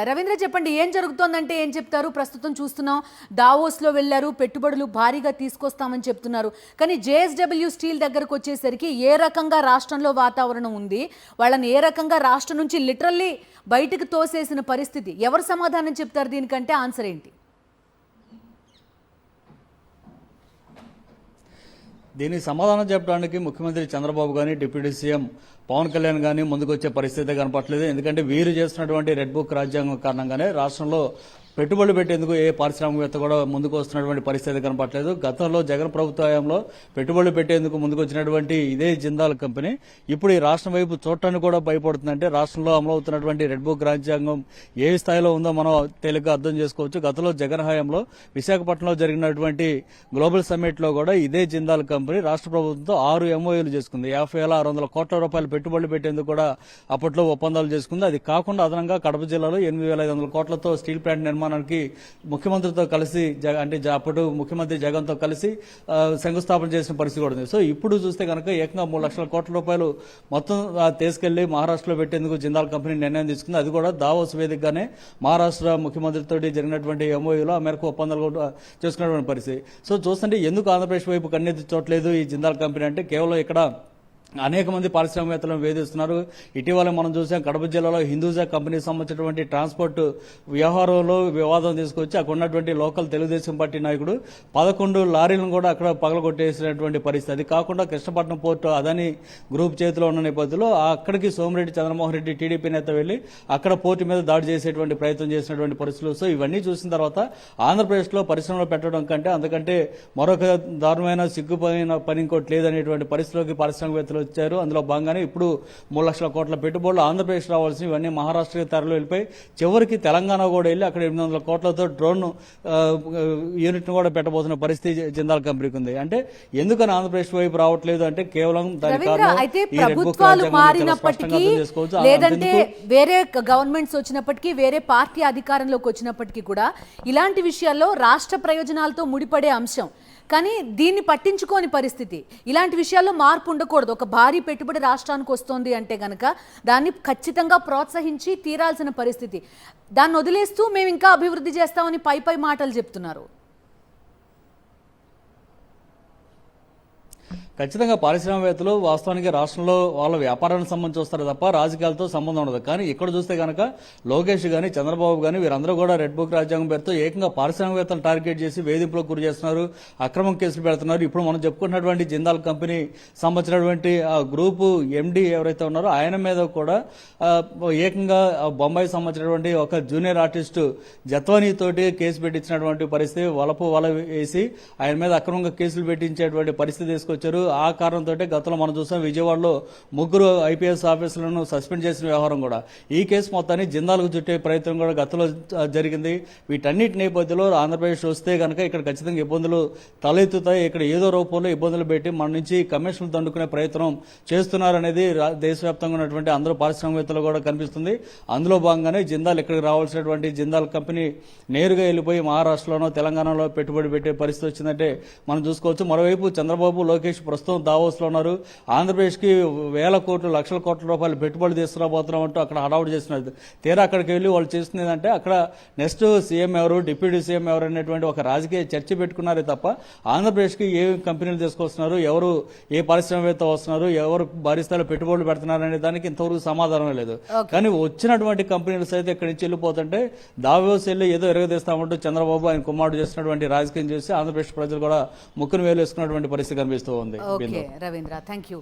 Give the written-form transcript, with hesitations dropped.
రవీంద్ర చెప్పండి, ఏం జరుగుతోందంటే ఏం చెప్తారు? ప్రస్తుతం చూస్తున్నాం, దావోస్లో వెళ్లారు, పెట్టుబడులు భారీగా తీసుకొస్తామని చెప్తున్నారు. కానీ జేఎస్డబ్ల్యూ స్టీల్ దగ్గరకు వచ్చేసరికి ఏ రకంగా రాష్ట్రంలో వాతావరణం ఉంది, వాళ్ళని ఏ రకంగా రాష్ట్రం నుంచి లిటరల్లీ బయటకు తోసేసిన పరిస్థితి, ఎవరు సమాధానం చెప్తారు? దీనికంటే ఆన్సర్ ఏంటి? దీనికి సమాధానం చెప్పడానికి ముఖ్యమంత్రి చంద్రబాబు కానీ డిప్యూటీ సీఎం పవన్ కళ్యాణ్ కానీ ముందుకొచ్చే పరిస్థితి కనపట్లేదు. ఎందుకంటే వీరు చేస్తున్నటువంటి రెడ్ బుక్ రాజ్యాంగం కారణంగానే రాష్ట్రంలో పెట్టుబడులు పెట్టేందుకు ఏ పారిశ్రామికవేత్త కూడా ముందుకు వస్తున్నటువంటి పరిస్థితి కనపట్లేదు. గతంలో జగన్ ప్రభుత్వ హయాంలో పెట్టుబడులు పెట్టేందుకు ముందుకు వచ్చినటువంటి ఇదే జిందాల్ కంపెనీ ఇప్పుడు ఈ రాష్ట్రం వైపు చూడటానికి కూడా భయపడుతుందంటే రాష్ట్రంలో అమలవుతున్నటువంటి రెడ్ బుక్ రాజ్యాంగం ఏ స్థాయిలో ఉందో మనం తేలిగ్గా అర్థం చేసుకోవచ్చు. గతంలో జగన్ హయాంలో విశాఖపట్నంలో జరిగినటువంటి గ్లోబల్ సమ్మిట్ లో కూడా ఇదే జిందాల్ కంపెనీ రాష్ట్ర ప్రభుత్వంతో 6 MOUలు చేసుకుంది. 50,600 కోట్ల రూపాయలు పెట్టుబడులు పెట్టేందుకు కూడా అప్పట్లో ఒప్పందాలు చేసుకుంది. అది కాకుండా అదనంగా కడప జిల్లాలో 8,500 కోట్లతో స్టీల్ ప్లాంట్ నిర్మాణానికి ముఖ్యమంత్రితో కలిసి అంటే అప్పుడు ముఖ్యమంత్రి జగన్ తో కలిసి శంకుస్థాపన చేసిన పరిస్థితి కూడా ఉంది. సో ఇప్పుడు చూస్తే కనుక ఏకంగా 3 లక్షల కోట్ల రూపాయలు మొత్తం తీసుకెళ్లి మహారాష్ట్రలో పెట్టేందుకు జిందాల్ కంపెనీ నిర్ణయం తీసుకుంది. అది కూడా దావోస్ వేదికగానే మహారాష్ట్ర ముఖ్యమంత్రితో జరిగినటువంటి MOUలో ఆ మేరకు ఒప్పందాలు కూడా చేసుకున్నటువంటి పరిస్థితి. సో చూస్తుంటే ఎందుకు ఆంధ్రప్రదేశ్ వైపు కన్నెత్తి చూడలేదు ఈ జిందాల్ కంపెనీ అంటే కేవలం ఇక్కడ అనేక మంది పారిశ్రామికవేత్తలను వేధిస్తున్నారు. ఇటీవల మనం చూసాం కడప జిల్లాలో హిందూజా కంపెనీకి సంబంధించినటువంటి ట్రాన్స్పోర్ట్ వ్యవహారంలో వివాదం తీసుకొచ్చి అక్కడ ఉన్నటువంటి లోకల్ తెలుగుదేశం పార్టీ నాయకుడు 11 లారీలను కూడా అక్కడ పగలగొట్టేసినటువంటి పరిస్థితి. అది కాకుండా కృష్ణపట్నం పోర్టు అదాని గ్రూప్ చేతిలో ఉన్న నేపథ్యంలో అక్కడికి సోమిరెడ్డి చంద్రమోహన్ రెడ్డి టీడీపీ నేత వెళ్లి అక్కడ పోర్టు మీద దాడి చేసేటువంటి ప్రయత్నం చేసినటువంటి పరిస్థితులు. సో ఇవన్నీ చూసిన తర్వాత ఆంధ్రప్రదేశ్లో పరిశ్రమలు పెట్టడం కంటే అంతకంటే మరొక దారుణమైన సిగ్గుపోయిన పని ఇంకోటి లేదనేటువంటి పరిస్థితిలోకి పారిశ్రామికవేత్తలు వచ్చారు. అందులో భాగంగానే ఇప్పుడు 3 లక్షల కోట్ల పెట్టుబడులు ఆంధ్రప్రదేశ్ రావాల్సిన ఇవన్నీ మహారాష్ట్రకి తరలి వెళ్ళిపోయి చివరికి తెలంగాణ కూడా వెళ్ళి అక్కడ 800 కోట్లతో డ్రోన్ యూనిట్ ను కూడా పెట్టబోతున్న పరిస్థితి జిందాల్ కంపెనీకి ఉంది. అంటే ఎందుకని ఆంధ్రప్రదేశ్ వైపు రావట్లేదు అంటే కేవలం అయితే ప్రభుత్వాలు మారినప్పటికీ లేదంటే వేరే గవర్నమెంట్స్ వచ్చినప్పటికీ వేరే పార్టీ అధికారంలోకి వచ్చినప్పటికీ కూడా ఇలాంటి విషయాల్లో రాష్ట్ర ప్రయోజనాలతో ముడిపడే అంశం, కానీ దీన్ని పట్టించుకోని పరిస్థితి. ఇలాంటి విషయాల్లో మార్పు ఉండకూడదు. ఒక భారీ పెట్టుబడి రాష్ట్రానికి వస్తోంది అంటే గనక దాన్ని ఖచ్చితంగా ప్రోత్సహించి తీరాల్సిన పరిస్థితి. దాన్ని వదిలేస్తూ మేము ఇంకా అభివృద్ధి చేస్తామని పై మాటలు చెప్తున్నారు. ఖచ్చితంగా పారిశ్రామికవేత్తలు వాస్తవానికి రాష్ట్రంలో వాళ్ళ వ్యాపారానికి సంబంధించి వస్తారు తప్ప రాజకీయాలతో సంబంధం ఉండదు. కానీ ఇక్కడ చూస్తే కనుక లోకేష్ గానీ చంద్రబాబు గానీ వీరందరూ కూడా రెడ్ బుక్ రాజ్యాంగం పేరుతో ఏకంగా పారిశ్రామికవేత్తలు టార్గెట్ చేసి వేధింపులకు గురి చేస్తున్నారు, అక్రమం కేసులు పెడుతున్నారు. ఇప్పుడు మనం చెప్పుకున్నటువంటి జిందాల్ కంపెనీ సంబంధించినటువంటి ఆ గ్రూపు MD ఎవరైతే ఉన్నారో ఆయన మీద కూడా ఏకంగా బొంబాయి సంబంధించినటువంటి ఒక జూనియర్ ఆర్టిస్టు జత్వానీ తోటి కేసు పెట్టించినటువంటి పరిస్థితి. వల వేసి ఆయన మీద అక్రమంగా కేసులు పెట్టించేటువంటి పరిస్థితి తీసుకొచ్చారు. ఆ కారణంతో గతంలో మనం చూసాం విజయవాడలో 3 IPS ఆఫీసులను సస్పెండ్ చేసిన వ్యవహారం కూడా. ఈ కేసు మొత్తాన్ని జిందాల్కు చుట్టే ప్రయత్నం కూడా గతంలో జరిగింది. వీటన్నిటి నేపథ్యంలో ఆంధ్రప్రదేశ్ వస్తే కనుక ఇక్కడ ఖచ్చితంగా ఇబ్బందులు తలెత్తుతాయి. ఇక్కడ ఏదో రూపంలో ఇబ్బందులు పెట్టి మన నుంచి కమిషన్లు దండుకునే ప్రయత్నం చేస్తున్నారనేది దేశవ్యాప్తంగా ఉన్నటువంటి అందరూ పారిశ్రామికవేత్తలు కూడా కనిపిస్తుంది. అందులో భాగంగానే జిందాల్ ఇక్కడికి రావాల్సినటువంటి జిందాల్ కంపెనీ నేరుగా వెళ్ళిపోయి మహారాష్ట్రలోనో తెలంగాణలో పెట్టుబడి పెట్టే పరిస్థితి వచ్చిందంటే మనం చూసుకోవచ్చు. మరోవైపు చంద్రబాబు లోకేష్ ప్రస్తుతం దావోస్ లో ఉన్నారు. ఆంధ్రప్రదేశ్ కి వేల కోట్లు లక్షల కోట్ల రూపాయలు పెట్టుబడి తీసుకురాబోతున్నాం అంటూ అక్కడ హడావుడి చేస్తున్నారు. తీరా అక్కడికి వెళ్ళి వాళ్ళు చేస్తున్నది ఏంటంటే అక్కడ నెక్స్ట్ సీఎం ఎవరు, డిప్యూటీ సీఎం ఎవరు అనేటువంటి ఒక రాజకీయ చర్చ పెట్టుకున్నారే తప్ప ఆంధ్రప్రదేశ్ కి ఏ కంపెనీలు తీసుకొస్తున్నారు, ఎవరు ఏ పారిశ్రామికవేత్త వస్తున్నారు, ఎవరు భారీ స్థాయిలో పెట్టుబడులు పెడుతున్నారు అనే దానికి ఇంతవరకు సమాధానం లేదు. కానీ వచ్చినటువంటి కంపెనీలు సైతం ఇక్కడి నుంచి వెళ్ళిపోతుంటే దావోస్ వెళ్ళి ఏదో ఎరగదీస్తామంటూ చంద్రబాబు ఆయన కుమారుడు చేసినటువంటి రాజకీయం చేసి ఆంధ్రప్రదేశ్ ప్రజలు కూడా ముక్కును వేలు వేసుకున్నటువంటి పరిస్థితి కనిపిస్తూ ఉంది. Ravindra, thank you.